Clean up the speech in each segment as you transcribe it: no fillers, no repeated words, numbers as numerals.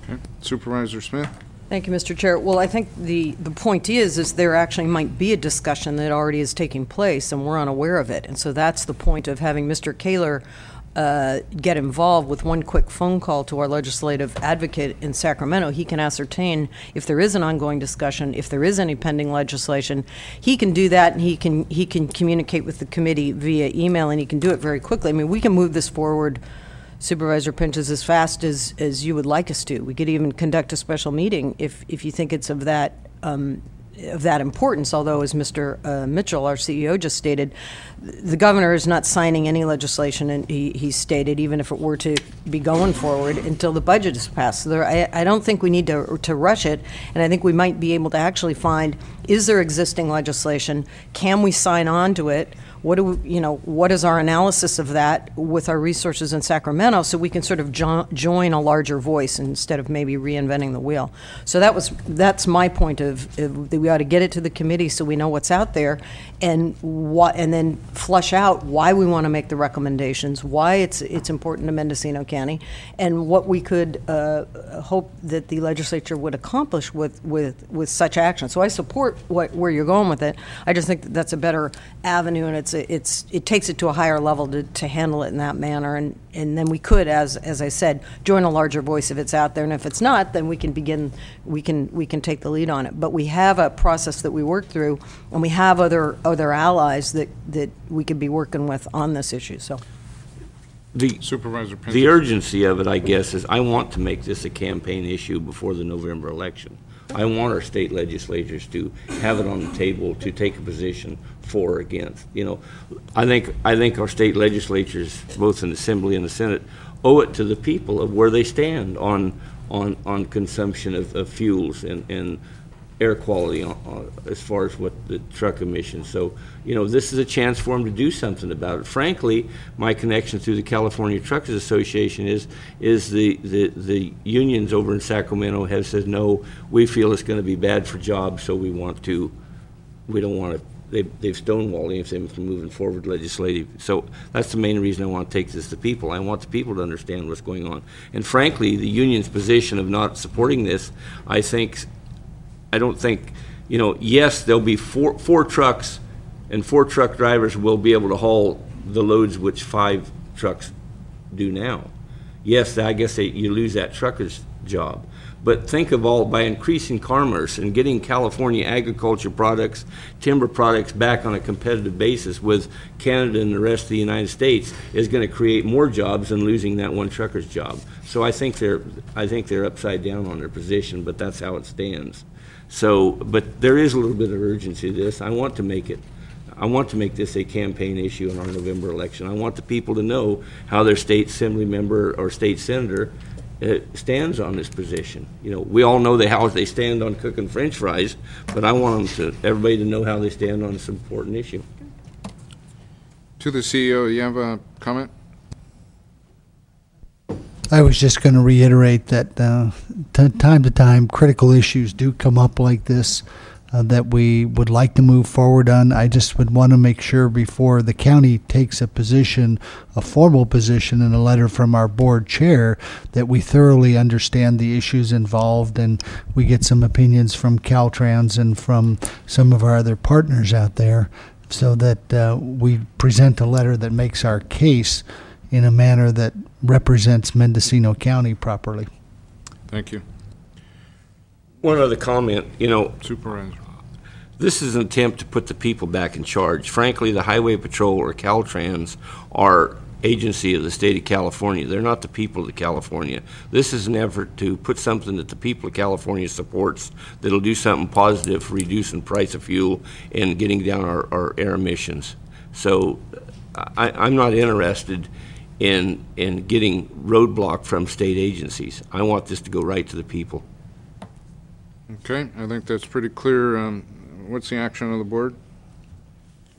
Okay. Supervisor Smith? Thank you, Mr. Chair. Well, I think the point is there actually might be a discussion that already is taking place, and we're unaware of it. And so that's the point of having Mr. Kaler get involved with one quick phone call to our legislative advocate in Sacramento. He can ascertain if there is an ongoing discussion, if there is any pending legislation. He can do that, and he can communicate with the committee via email, and he can do it very quickly. I mean, we can move this forward, Supervisor Pinches, as fast as you would like us to. We could even conduct a special meeting if you think it's of that importance, although, as Mr. Mitchell, our CEO, just stated, the governor is not signing any legislation, and he stated, even if it were to be going forward, until the budget is passed. So I don't think we need to rush it, and I think we might be able to actually find, is there existing legislation? Can we sign on to it? What is our analysis of that with our resources in Sacramento, so we can sort of join a larger voice instead of maybe reinventing the wheel. So that's my point of we ought to get it to the committee so we know what's out there, and then flush out why we want to make the recommendations, why it's important to Mendocino County, and what we could hope that the legislature would accomplish with such action. So I support where you're going with it. I just think that's a better avenue, and it takes it to a higher level to handle it in that manner, and then we could, as I said, join a larger voice if it's out there, and if it's not, then we can take the lead on it. But we have a process that we work through, and we have other allies that we could be working with on this issue. So Supervisor Pinches. The urgency of it, I guess, is I want to make this a campaign issue before the November election. I want our state legislatures to have it on the table to take a position for or against. I think our state legislatures, both in the Assembly and the Senate, owe it to the people of where they stand on consumption of fuels and air quality as far as what the truck emissions. So, this is a chance for them to do something about it. Frankly, my connection through the California Truckers Association is the unions over in Sacramento have said, no, we feel it's going to be bad for jobs, so we don't want to, they've stonewalled anything from moving forward legislative. So that's the main reason I want to take this to people. I want the people to understand what's going on. And frankly, the union's position of not supporting this, I don't think, yes, there'll be four trucks, and 4 truck drivers will be able to haul the loads which 5 trucks do now. Yes, I guess you lose that trucker's job. But think of by increasing commerce and getting California agriculture products, timber products back on a competitive basis with Canada and the rest of the United States is going to create more jobs than losing that one trucker's job. So I think they're upside down on their position, but that's how it stands. So, but there is a little bit of urgency to this. I want to make this a campaign issue in our November election. I want the people to know how their state assembly member or state senator stands on this position. We all know how they stand on cooking French fries, but I want everybody to know how they stand on this important issue. To the CEO, you have a comment? I was just going to reiterate that time to time critical issues do come up like this that we would like to move forward on. I just would want to make sure before the county takes a formal position in a letter from our board chair, that we thoroughly understand the issues involved and we get some opinions from Caltrans and from some of our other partners out there, so that we present a letter that makes our case in a manner that represents Mendocino County properly. Thank you. One other comment, Supervisor. This is an attempt to put the people back in charge. Frankly, the Highway Patrol or Caltrans are agency of the state of California. They're not the people of California. This is an effort to put something that the people of California supports that'll do something positive for reducing price of fuel and getting down our air emissions. So I'm not interested in getting roadblock from state agencies. I want this to go right to the people. Okay, I think that's pretty clear. What's the action of the board?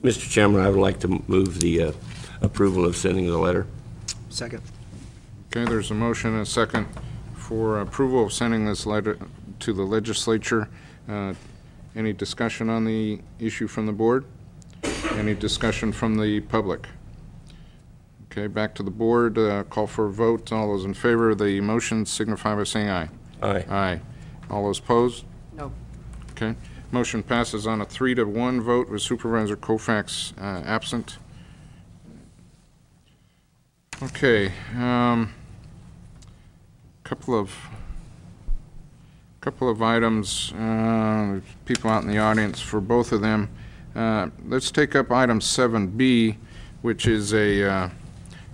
Mr. Chairman, I would like to move the approval of sending the letter. Second. Okay, there's a motion and a second for approval of sending this letter to the legislature. Any discussion on the issue from the board? Any discussion from the public? Okay, back to the board. Call for a vote. All those in favor of the motion signify by saying aye. Aye. Aye. All those opposed? No. Okay. Motion passes on a 3-to-1 vote with Supervisor Koufax absent. Okay. Couple of items, people out in the audience for both of them. Let's take up item 7B, which is a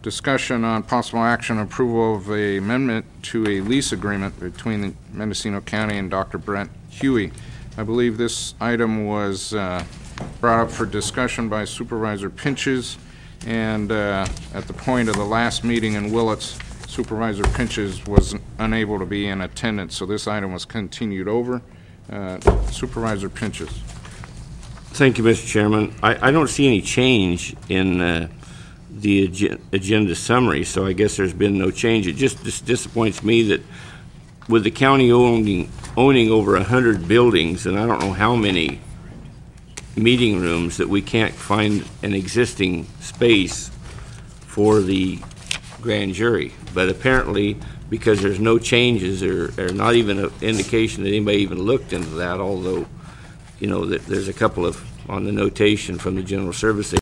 discussion on possible action approval of a amendment to a lease agreement between the Mendocino County and Dr. Brent Huey. I believe this item was brought up for discussion by Supervisor Pinches, and at the point of the last meeting in Willits, Supervisor Pinches was unable to be in attendance, so this item was continued over. Supervisor Pinches. Thank you, Mr. Chairman. I don't see any change in the agenda summary, so I guess there's been no change. It just disappoints me that with the county owning over 100 buildings, and I don't know how many meeting rooms, that we can't find an existing space for the grand jury. But apparently, because there's no changes or not even an indication that anybody even looked into that, although, you know, that there's a couple of on the notation from the General Service